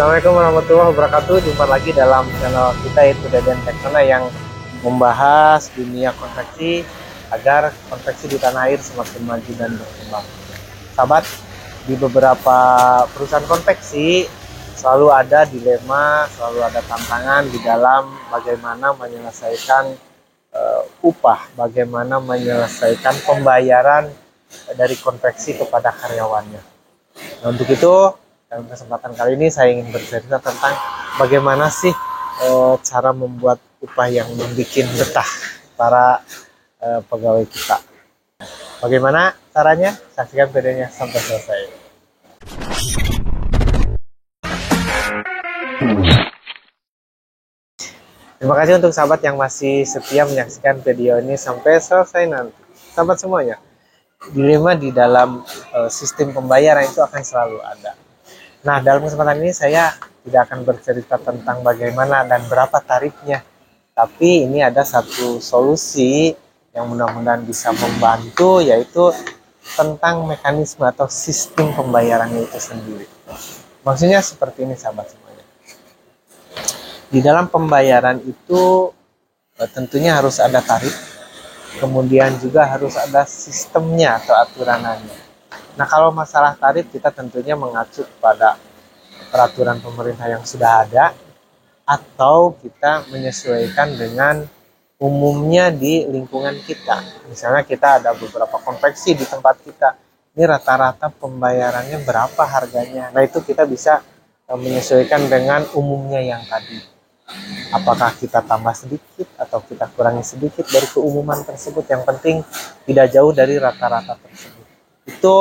Assalamualaikum warahmatullahi wabarakatuh. Jumpa lagi dalam channel kita, yaitu Deden Teksona, yang membahas dunia konveksi agar konveksi di tanah air semakin maju dan berkembang. Sahabat, di beberapa perusahaan konveksi selalu ada dilema, selalu ada tantangan di dalam bagaimana menyelesaikan upah, bagaimana menyelesaikan pembayaran dari konveksi kepada karyawannya. Nah, untuk itu dalam kesempatan kali ini saya ingin bercerita tentang bagaimana sih cara membuat upah yang membuat betah para pegawai kita. Bagaimana caranya? Saksikan videonya sampai selesai. Terima kasih untuk sahabat yang masih setia menyaksikan video ini sampai selesai nanti. Sahabat semuanya, dilema di dalam sistem pembayaran itu akan selalu ada. Nah, dalam kesempatan ini saya tidak akan bercerita tentang bagaimana dan berapa tarifnya, tapi ini ada satu solusi yang mudah-mudahan bisa membantu, yaitu tentang mekanisme atau sistem pembayarannya itu sendiri. Maksudnya seperti ini sahabat semuanya. Di dalam pembayaran itu tentunya harus ada tarif, kemudian juga harus ada sistemnya atau aturannya. Nah, kalau masalah tarif kita tentunya mengacu pada peraturan pemerintah yang sudah ada, atau kita menyesuaikan dengan umumnya di lingkungan kita. Misalnya kita ada beberapa konveksi di tempat kita, ini rata-rata pembayarannya berapa harganya. Nah, itu kita bisa menyesuaikan dengan umumnya yang tadi. Apakah kita tambah sedikit atau kita kurangi sedikit dari keumuman tersebut, yang penting tidak jauh dari rata-rata tersebut. Itu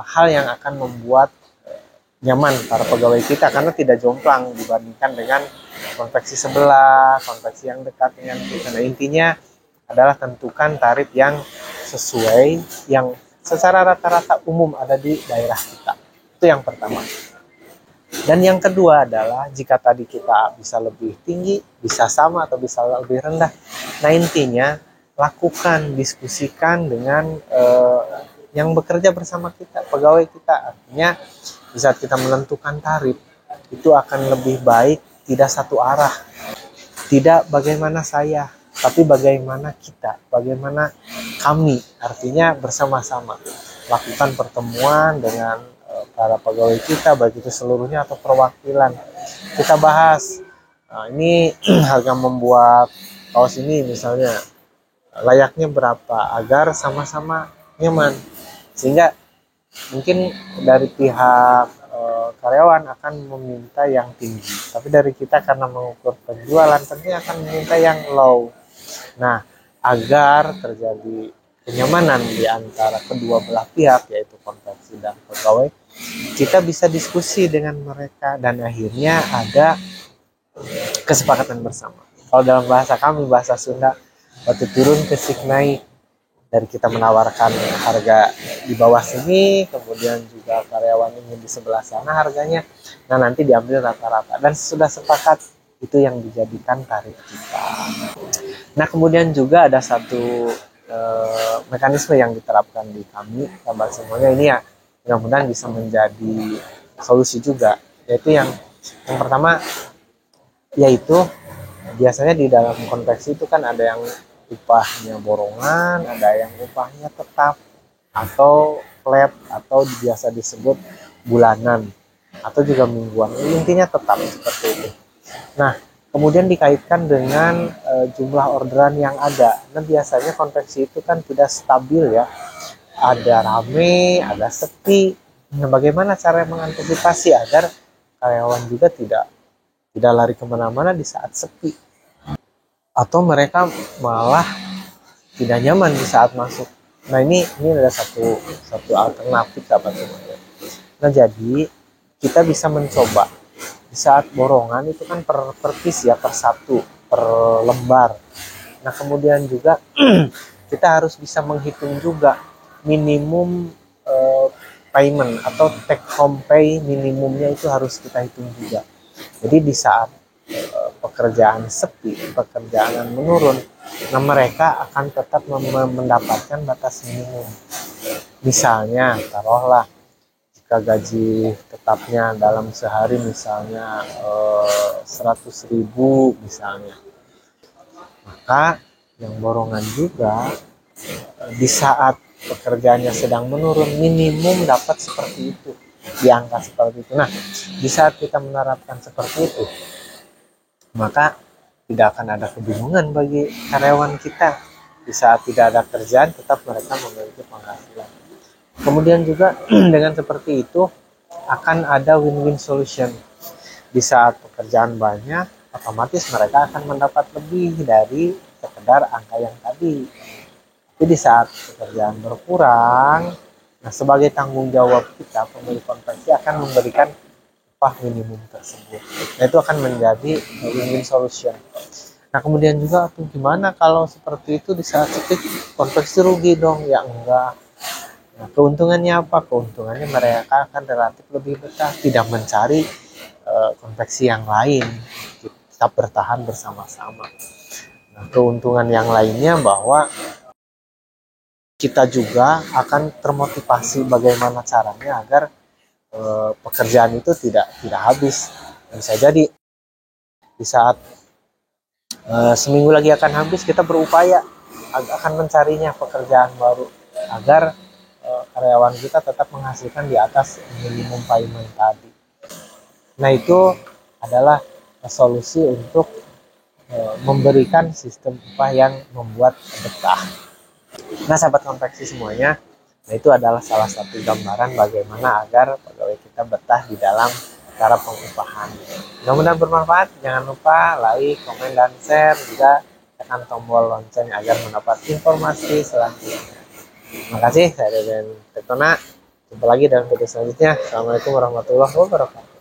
hal yang akan membuat nyaman para pegawai kita, karena tidak jomplang dibandingkan dengan konveksi sebelah, konveksi yang dekat dengan kita. Nah, intinya adalah tentukan tarif yang sesuai, yang secara rata-rata umum ada di daerah kita. Itu yang pertama. Dan yang kedua adalah jika tadi kita bisa lebih tinggi, bisa sama, atau bisa lebih rendah. Nah, intinya lakukan, diskusikan dengan yang bekerja bersama kita, pegawai kita. Artinya di saat kita menentukan tarif, itu akan lebih baik tidak satu arah. Tidak bagaimana saya, tapi bagaimana kita, bagaimana kami. Artinya bersama-sama lakukan pertemuan dengan para pegawai kita, baik itu seluruhnya atau perwakilan. Kita bahas, ini harga membuat kaos ini misalnya layaknya berapa, agar sama-sama nyaman. Sehingga mungkin dari pihak karyawan akan meminta yang tinggi, tapi dari kita karena mengukur penjualan tentunya akan meminta yang low. Nah, agar terjadi kenyamanan di antara kedua belah pihak, yaitu konveksi dan pegawai, kita bisa diskusi dengan mereka dan akhirnya ada kesepakatan bersama. Kalau dalam bahasa kami, bahasa Sunda, waktu turun ke naik. Dari kita menawarkan harga di bawah sini, kemudian juga karyawan ingin di sebelah sana harganya, nah nanti diambil rata-rata dan sudah sepakat, itu yang dijadikan tarif kita. Nah, kemudian juga ada satu mekanisme yang diterapkan di kami, sahabat semuanya, ini ya mudah-mudahan bisa menjadi solusi juga, yaitu yang pertama, yaitu biasanya di dalam konveksi itu kan ada yang upahnya borongan, ada yang upahnya tetap atau flat, atau biasa disebut bulanan atau juga mingguan. Intinya tetap seperti itu. Nah, kemudian dikaitkan dengan jumlah orderan yang ada. Nah, biasanya konveksi itu kan tidak stabil ya. Ada rame, ada sepi. Nah, bagaimana cara mengantisipasi agar karyawan juga tidak lari kemana-mana di saat sepi, atau mereka malah tidak nyaman di saat masuk. Nah, ini ada satu alternatif sahabat semuanya. Nah, jadi kita bisa mencoba di saat borongan itu kan per piece ya, per satu, per lembar. Nah, kemudian juga kita harus bisa menghitung juga minimum payment atau take home pay, minimumnya itu harus kita hitung juga. Jadi di saat pekerjaan sepi, pekerjaan menurun, nah mereka akan tetap mendapatkan batas minimum. Misalnya, taruhlah jika gaji tetapnya dalam sehari misalnya 100.000 misalnya, maka yang borongan juga di saat pekerjaannya sedang menurun minimum dapat seperti itu, di angka seperti itu. Nah, di saat kita menerapkan seperti itu, maka tidak akan ada kebingungan bagi karyawan kita. Di saat tidak ada kerjaan, tetap mereka memiliki penghasilan. Kemudian juga dengan seperti itu akan ada win-win solution. Di saat pekerjaan banyak, otomatis mereka akan mendapat lebih dari sekedar angka yang tadi. Tapi di saat pekerjaan berkurang, nah sebagai tanggung jawab kita, pemilik konveksi akan memberikan upah minimum tersebut. Nah itu akan menjadi win-win solution. Nah kemudian juga tuh gimana kalau seperti itu di saat sepi konveksi rugi dong? Ya enggak. Nah, keuntungannya apa? Keuntungannya mereka akan relatif lebih betah, tidak mencari konveksi yang lain, tetap bertahan bersama-sama. Nah, keuntungan yang lainnya bahwa kita juga akan termotivasi bagaimana caranya agar pekerjaan itu tidak habis. Bisa jadi di saat seminggu lagi akan habis, kita berupaya akan mencarinya pekerjaan baru agar karyawan kita tetap menghasilkan di atas minimum payment tadi. Nah itu adalah solusi untuk memberikan sistem upah yang membuat betah. Nah sahabat konveksi semuanya, nah itu adalah salah satu gambaran bagaimana agar pegawai kita betah di dalam cara pengupahan. Mudah-mudahan bermanfaat. Jangan lupa like, komen, dan share. Juga tekan tombol lonceng agar mendapat informasi selanjutnya. Terima kasih. Saya Deden Tektona. Jumpa lagi dalam video selanjutnya. Assalamualaikum warahmatullahi wabarakatuh.